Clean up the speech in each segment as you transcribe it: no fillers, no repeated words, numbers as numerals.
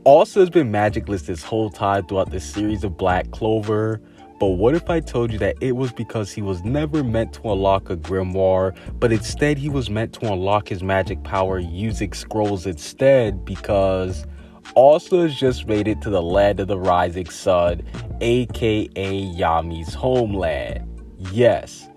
Asta has been magicless this whole time throughout the series of Black Clover. But what if I told you that it was because he was never meant to unlock a grimoire, but instead he was meant to unlock his magic power using scrolls instead, because Asta has just made it to the land of the rising sun, aka Yami's homeland. Yes,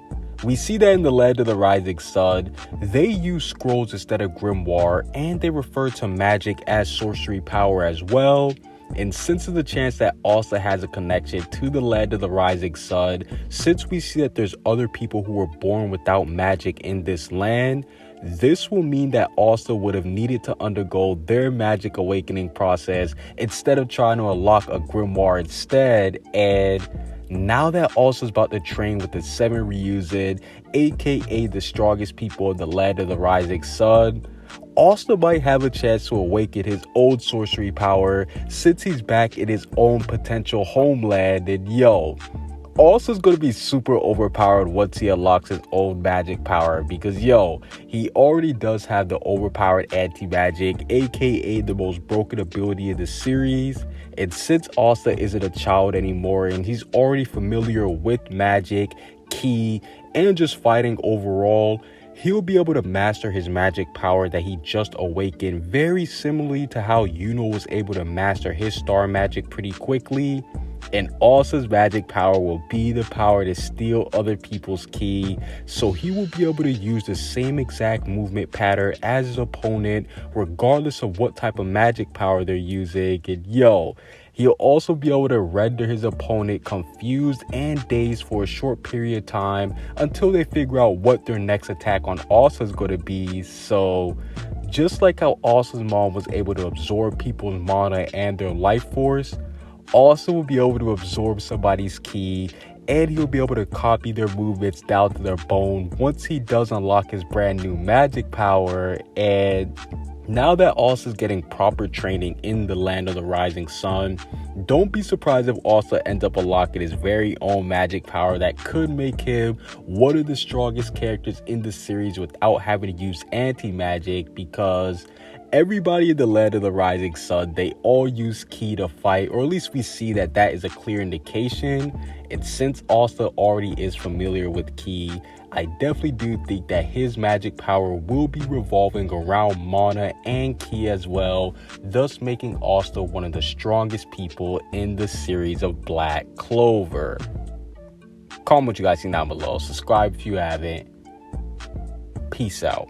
we see that in the land of the rising sun, they use scrolls instead of grimoire, and they refer to magic as sorcery power as well. And since there's a chance that Asta has a connection to the land of the rising sun, since we see that there's other people who were born without magic in this land, this will mean that Asta would have needed to undergo their magic awakening process instead of trying to unlock a grimoire instead. And now that Asta's about to train with the 7 Ryuzan, aka the strongest people in the land of the rising sun, Asta might have a chance to awaken his own sorcery power since he's back in his own potential homeland. And yo, Asta's gonna be super overpowered once he unlocks his own magic power, because yo, he already does have the overpowered anti-magic, aka the most broken ability in the series. And since Asta isn't a child anymore and he's already familiar with magic, ki, and just fighting overall, he'll be able to master his magic power that he just awakened, very similarly to how Yuno was able to master his star magic pretty quickly. And Asta's magic power will be the power to steal other people's ki, so he will be able to use the same exact movement pattern as his opponent regardless of what type of magic power they're using. And yo, he'll also be able to render his opponent confused and dazed for a short period of time until they figure out what their next attack on Asta is going to be. So just like how Asta's mom was able to absorb people's mana and their life force, Asta will be able to absorb somebody's ki, and he'll be able to copy their movements down to their bone once he does unlock his brand new magic power. And now that Asta's getting proper training in the land of the rising sun, don't be surprised if Asta ends up unlocking his very own magic power that could make him one of the strongest characters in the series without having to use anti-magic, because everybody in the land of the rising sun, they all use ki to fight, or at least we see that that is a clear indication. And since Asta already is familiar with ki, I definitely do think that his magic power will be revolving around mana and ki as well, thus making Asta one of the strongest people in the series of Black Clover. Comment what you guys think down below. Subscribe if you haven't. Peace out.